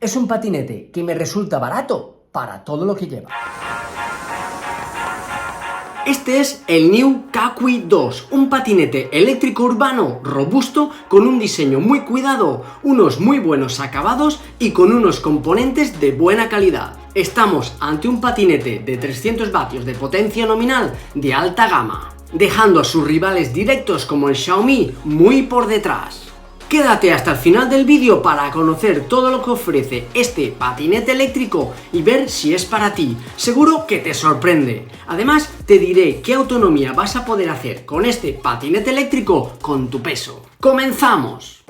Es un patinete que me resulta barato para todo lo que lleva. Este es el Niu Kakui 2, un patinete eléctrico urbano robusto con un diseño muy cuidado, unos muy buenos acabados y con unos componentes de buena calidad. Estamos ante un patinete de 300 vatios de potencia nominal de alta gama, dejando a sus rivales directos como el Xiaomi muy por detrás. Quédate hasta el final del vídeo para conocer todo lo que ofrece este patinete eléctrico y ver si es para ti. Seguro que te sorprende. Además, te diré qué autonomía vas a poder hacer con este patinete eléctrico con tu peso. ¡Comenzamos!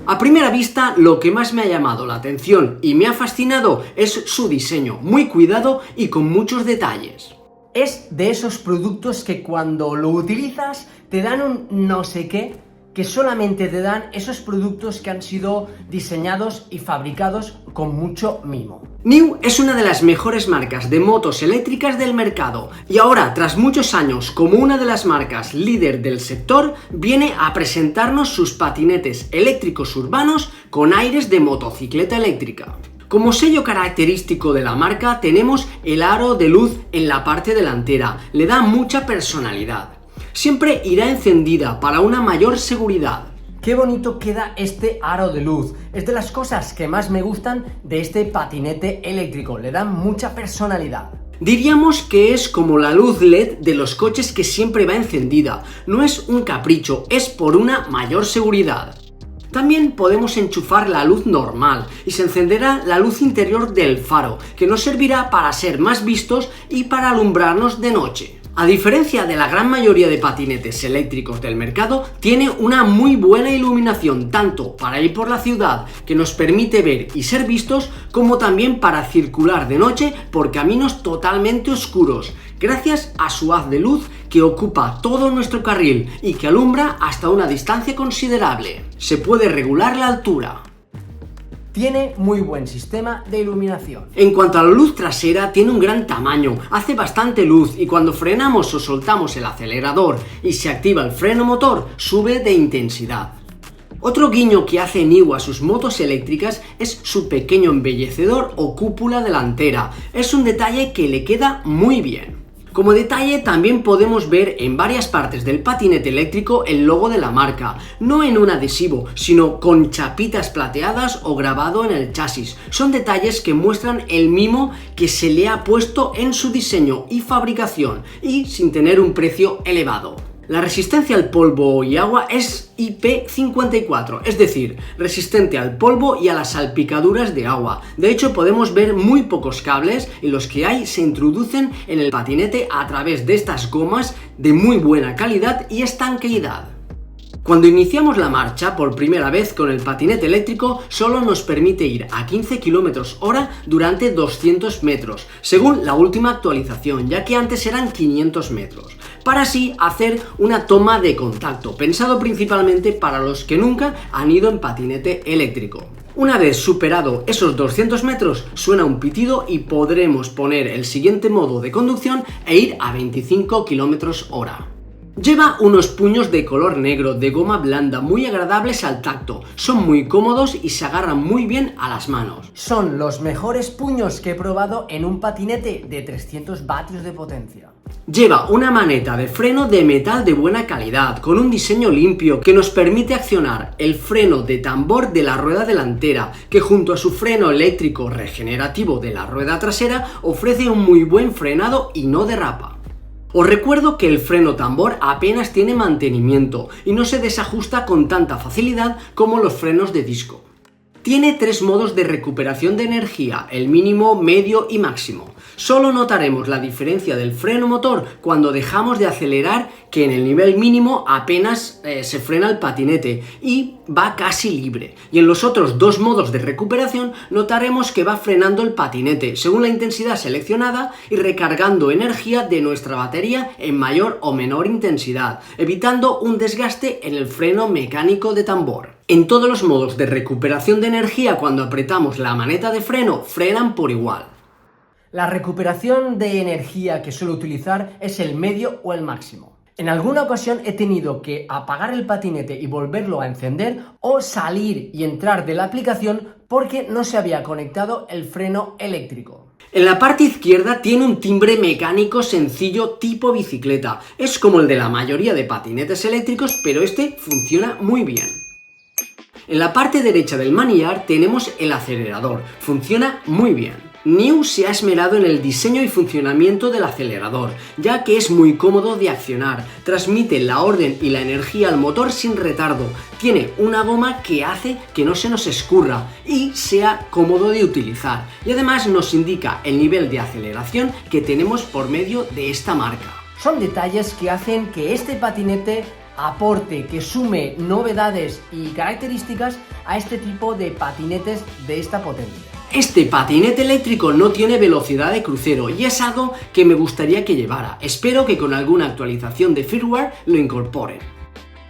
A primera vista, lo que más me ha llamado la atención y me ha fascinado es su diseño, muy cuidado y con muchos detalles. Es de esos productos que cuando lo utilizas te dan un no sé qué, que solamente te dan esos productos que han sido diseñados y fabricados con mucho mimo. Niu es una de las mejores marcas de motos eléctricas del mercado y ahora, tras muchos años como una de las marcas líder del sector, viene a presentarnos sus patinetes eléctricos urbanos con aires de motocicleta eléctrica. Como sello característico de la marca tenemos el aro de luz en la parte delantera, le da mucha personalidad. Siempre irá encendida para una mayor seguridad. Qué bonito queda este aro de luz, es de las cosas que más me gustan de este patinete eléctrico, le da mucha personalidad. Diríamos que es como la luz LED de los coches que siempre va encendida, no es un capricho, es por una mayor seguridad. También podemos enchufar la luz normal y se encenderá la luz interior del faro, que nos servirá para ser más vistos y para alumbrarnos de noche. A diferencia de la gran mayoría de patinetes eléctricos del mercado, tiene una muy buena iluminación tanto para ir por la ciudad, que nos permite ver y ser vistos, como también para circular de noche por caminos totalmente oscuros, gracias a su haz de luz que ocupa todo nuestro carril y que alumbra hasta una distancia considerable. Se puede regular la altura. Tiene muy buen sistema de iluminación. En cuanto a la luz trasera, tiene un gran tamaño, hace bastante luz y cuando frenamos o soltamos el acelerador y se activa el freno motor, sube de intensidad. Otro guiño que hace Niu a sus motos eléctricas es su pequeño embellecedor o cúpula delantera. Es un detalle que le queda muy bien. Como detalle también podemos ver en varias partes del patinete eléctrico el logo de la marca, no en un adhesivo, sino con chapitas plateadas o grabado en el chasis. Son detalles que muestran el mimo que se le ha puesto en su diseño y fabricación y sin tener un precio elevado. La resistencia al polvo y agua es IP54, es decir, resistente al polvo y a las salpicaduras de agua. De hecho, podemos ver muy pocos cables y los que hay se introducen en el patinete a través de estas gomas de muy buena calidad y estanqueidad. Cuando iniciamos la marcha por primera vez con el patinete eléctrico, solo nos permite ir a 15 km/h durante 200 metros, según la última actualización, ya que antes eran 500 metros, para así hacer una toma de contacto, pensado principalmente para los que nunca han ido en patinete eléctrico. Una vez superado esos 200 metros, suena un pitido y podremos poner el siguiente modo de conducción e ir a 25 km/h. Lleva unos puños de color negro de goma blanda muy agradables al tacto, son muy cómodos y se agarran muy bien a las manos. Son los mejores puños que he probado en un patinete de 300 vatios de potencia. Lleva una maneta de freno de metal de buena calidad, con un diseño limpio que nos permite accionar el freno de tambor de la rueda delantera, que junto a su freno eléctrico regenerativo de la rueda trasera ofrece un muy buen frenado y no derrapa. Os recuerdo que el freno tambor apenas tiene mantenimiento y no se desajusta con tanta facilidad como los frenos de disco. Tiene 3 modos de recuperación de energía, el mínimo, medio y máximo. Solo notaremos la diferencia del freno motor cuando dejamos de acelerar, que en el nivel mínimo apenas se frena el patinete y va casi libre. Y en los otros 2 modos de recuperación notaremos que va frenando el patinete según la intensidad seleccionada y recargando energía de nuestra batería en mayor o menor intensidad, evitando un desgaste en el freno mecánico de tambor. En todos los modos de recuperación de energía, cuando apretamos la maneta de freno, frenan por igual. La recuperación de energía que suelo utilizar es el medio o el máximo. En alguna ocasión he tenido que apagar el patinete y volverlo a encender o salir y entrar de la aplicación porque no se había conectado el freno eléctrico. En la parte izquierda tiene un timbre mecánico sencillo tipo bicicleta. Es como el de la mayoría de patinetes eléctricos, pero este funciona muy bien. En la parte derecha del manillar tenemos el acelerador. Funciona muy bien. NIU se ha esmerado en el diseño y funcionamiento del acelerador, ya que es muy cómodo de accionar, transmite la orden y la energía al motor sin retardo, tiene una goma que hace que no se nos escurra y sea cómodo de utilizar, y además nos indica el nivel de aceleración que tenemos por medio de esta marca. Son detalles que hacen que este patinete aporte, que sume novedades y características a este tipo de patinetes de esta potencia. Este patinete eléctrico no tiene velocidad de crucero y es algo que me gustaría que llevara. Espero que con alguna actualización de firmware lo incorporen.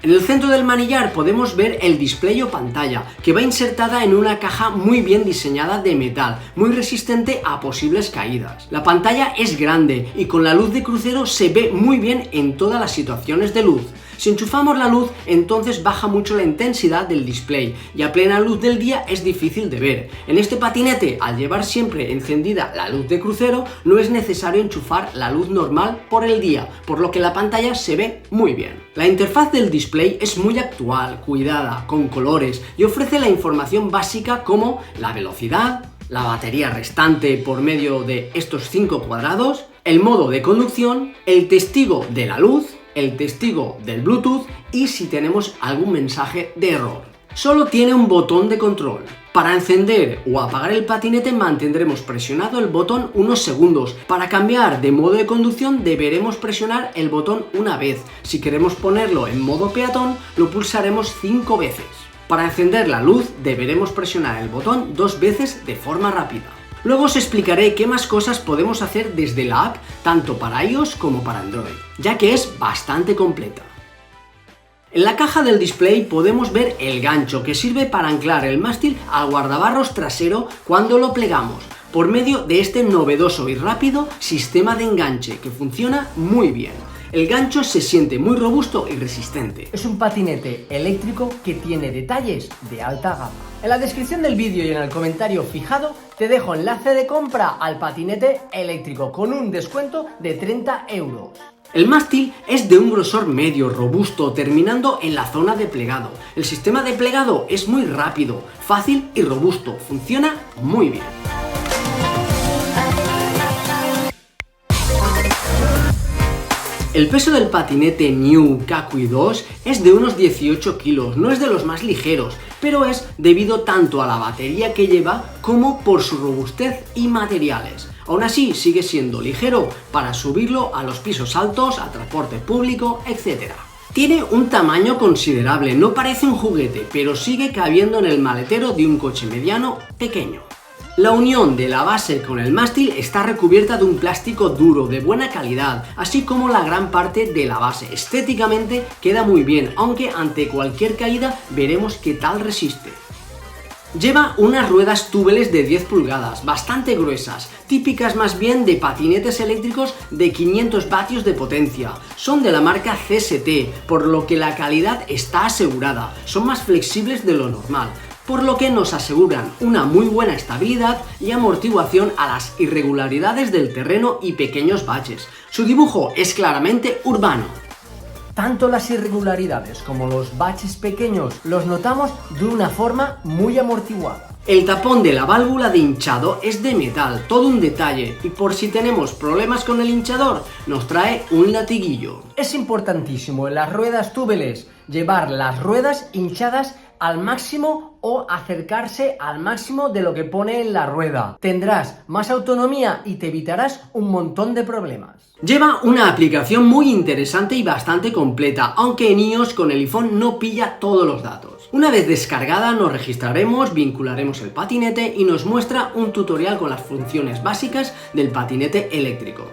En el centro del manillar podemos ver el display o pantalla, que va insertada en una caja muy bien diseñada de metal, muy resistente a posibles caídas. La pantalla es grande y con la luz de crucero se ve muy bien en todas las situaciones de luz. Si enchufamos la luz, entonces baja mucho la intensidad del display y a plena luz del día es difícil de ver. En este patinete, al llevar siempre encendida la luz de crucero, no es necesario enchufar la luz normal por el día, por lo que la pantalla se ve muy bien. La interfaz del display es muy actual, cuidada, con colores y ofrece la información básica como la velocidad, la batería restante por medio de estos 5 cuadrados, el modo de conducción, el testigo de la luz, el testigo del Bluetooth y si tenemos algún mensaje de error. Solo tiene un botón de control. Para encender o apagar el patinete mantendremos presionado el botón unos segundos. Para cambiar de modo de conducción deberemos presionar el botón una vez. Si queremos ponerlo en modo peatón lo pulsaremos 5 veces. Para encender la luz deberemos presionar el botón 2 veces de forma rápida. Luego os explicaré qué más cosas podemos hacer desde la app, tanto para iOS como para Android, ya que es bastante completa. En la caja del display podemos ver el gancho que sirve para anclar el mástil al guardabarros trasero cuando lo plegamos, por medio de este novedoso y rápido sistema de enganche que funciona muy bien. El gancho se siente muy robusto y resistente. Es un patinete eléctrico que tiene detalles de alta gama. En la descripción del vídeo y en el comentario fijado te dejo enlace de compra al patinete eléctrico con un descuento de 30 euros. El mástil es de un grosor medio, robusto, terminando en la zona de plegado. El sistema de plegado es muy rápido, fácil y robusto. Funciona muy bien. El peso del patinete NIU Kakui 2 es de unos 18 kilos, no es de los más ligeros, pero es debido tanto a la batería que lleva como por su robustez y materiales. Aún así sigue siendo ligero para subirlo a los pisos altos, a transporte público, etc. Tiene un tamaño considerable, no parece un juguete, pero sigue cabiendo en el maletero de un coche mediano pequeño. La unión de la base con el mástil está recubierta de un plástico duro de buena calidad, así como la gran parte de la base. Estéticamente queda muy bien, aunque ante cualquier caída veremos qué tal resiste. Lleva unas ruedas túbeles de 10 pulgadas, bastante gruesas, típicas más bien de patinetes eléctricos de 500 vatios de potencia. Son de la marca CST, por lo que la calidad está asegurada. Son más flexibles de lo normal, por lo que nos aseguran una muy buena estabilidad y amortiguación a las irregularidades del terreno y pequeños baches. Su dibujo es claramente urbano. Tanto las irregularidades como los baches pequeños los notamos de una forma muy amortiguada. El tapón de la válvula de hinchado es de metal, todo un detalle, y por si tenemos problemas con el hinchador, nos trae un latiguillo. Es importantísimo en las ruedas túbeles llevar las ruedas hinchadas al máximo o acercarse al máximo de lo que pone en la rueda. Tendrás más autonomía y te evitarás un montón de problemas. Lleva una aplicación muy interesante y bastante completa, aunque en iOS con el iPhone no pilla todos los datos. Una vez descargada nos registraremos, vincularemos el patinete y nos muestra un tutorial con las funciones básicas del patinete eléctrico.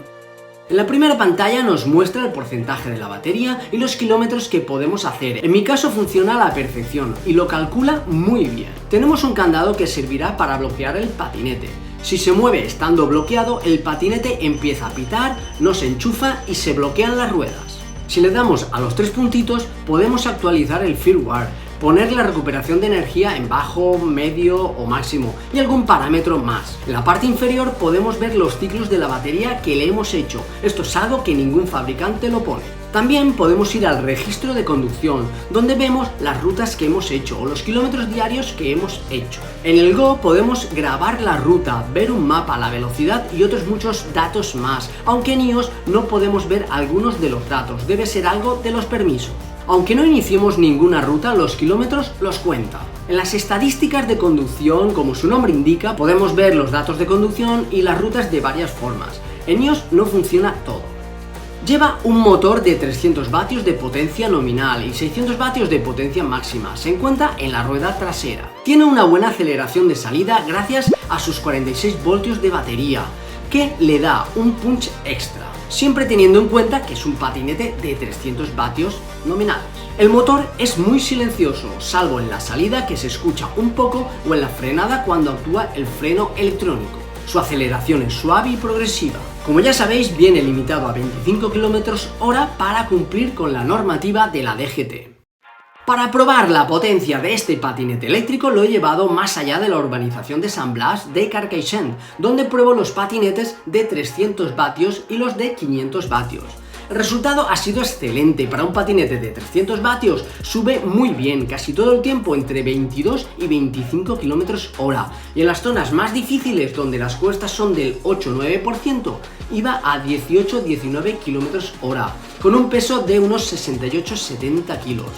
En la primera pantalla nos muestra el porcentaje de la batería y los kilómetros que podemos hacer. En mi caso funciona a la perfección y lo calcula muy bien. Tenemos un candado que servirá para bloquear el patinete. Si se mueve estando bloqueado, el patinete empieza a pitar, no se enchufa y se bloquean las ruedas. Si le damos a los 3 puntitos, podemos actualizar el firmware, poner la recuperación de energía en bajo, medio o máximo y algún parámetro más. En la parte inferior podemos ver los ciclos de la batería que le hemos hecho. Esto es algo que ningún fabricante lo pone. También podemos ir al registro de conducción, donde vemos las rutas que hemos hecho o los kilómetros diarios que hemos hecho. En el Go podemos grabar la ruta, ver un mapa, la velocidad y otros muchos datos más, aunque en iOS no podemos ver algunos de los datos, debe ser algo de los permisos. Aunque no iniciemos ninguna ruta, los kilómetros los cuenta. En las estadísticas de conducción, como su nombre indica, podemos ver los datos de conducción y las rutas de varias formas. En iOS no funciona todo. Lleva un motor de 300 vatios de potencia nominal y 600 vatios de potencia máxima. Se encuentra en la rueda trasera. Tiene una buena aceleración de salida gracias a sus 46 voltios de batería, que le da un punch extra, siempre teniendo en cuenta que es un patinete de 300 vatios nominales. El motor es muy silencioso, salvo en la salida que se escucha un poco o en la frenada cuando actúa el freno electrónico. Su aceleración es suave y progresiva. Como ya sabéis, viene limitado a 25 km/h para cumplir con la normativa de la DGT. Para probar la potencia de este patinete eléctrico lo he llevado más allá de la urbanización de San Blas de Carcaixent, donde pruebo los patinetes de 300 vatios y los de 500 vatios. El resultado ha sido excelente. Para un patinete de 300 vatios sube muy bien, casi todo el tiempo entre 22 y 25 km/h, y en las zonas más difíciles, donde las cuestas son del 8-9%, iba a 18-19 km/h, con un peso de unos 68-70 kilos.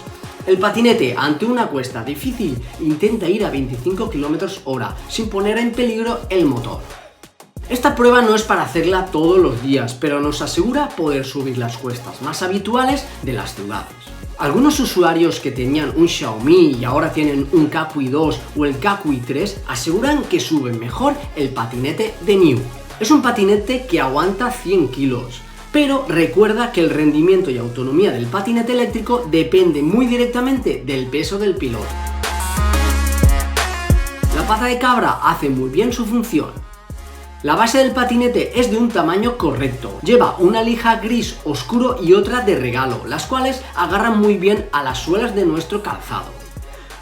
El patinete, ante una cuesta difícil, intenta ir a 25 km/h, sin poner en peligro el motor. Esta prueba no es para hacerla todos los días, pero nos asegura poder subir las cuestas más habituales de las ciudades. Algunos usuarios que tenían un Xiaomi y ahora tienen un Kakui 2 o el Kakui 3 aseguran que sube mejor el patinete de Niu. Es un patinete que aguanta 100 kilos, pero recuerda que el rendimiento y autonomía del patinete eléctrico depende muy directamente del peso del piloto. La pata de cabra hace muy bien su función. La base del patinete es de un tamaño correcto, lleva una lija gris oscuro y otra de regalo, las cuales agarran muy bien a las suelas de nuestro calzado.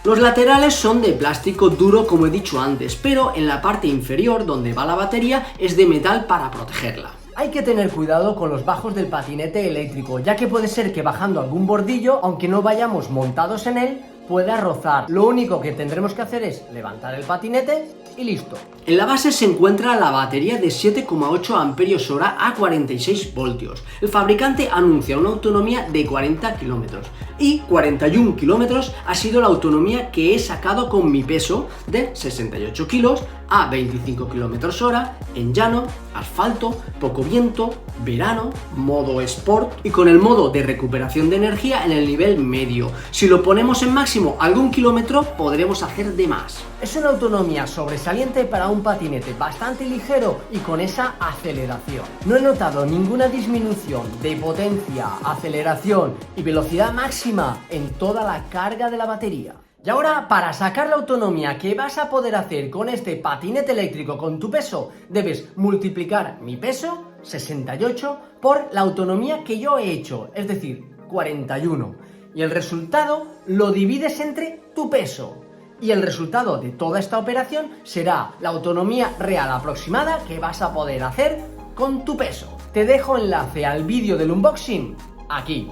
Los laterales son de plástico duro, como he dicho antes, pero en la parte inferior, donde va la batería, es de metal para protegerla. Hay que tener cuidado con los bajos del patinete eléctrico, ya que puede ser que bajando algún bordillo, aunque no vayamos montados en él, pueda rozar. Lo único que tendremos que hacer es levantar el patinete y listo. En la base se encuentra la batería de 7,8 amperios hora a 46 voltios. El fabricante anuncia una autonomía de 40 kilómetros y 41 kilómetros ha sido la autonomía que he sacado con mi peso de 68 kilos a 25 kilómetros hora en llano, asfalto, poco viento, verano, modo Sport y con el modo de recuperación de energía en el nivel medio. Si lo ponemos en máximo algún kilómetro podremos hacer de más. Es una autonomía sobresaliente para un patinete bastante ligero y con esa aceleración. No he notado ninguna disminución de potencia, aceleración y velocidad máxima en toda la carga de la batería. Y ahora, para sacar la autonomía que vas a poder hacer con este patinete eléctrico con tu peso, debes multiplicar mi peso, 68, por la autonomía que yo he hecho, es decir, 41. Y el resultado lo divides entre tu peso. Y el resultado de toda esta operación será la autonomía real aproximada que vas a poder hacer con tu peso. Te dejo enlace al vídeo del unboxing aquí.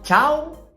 ¡Chao!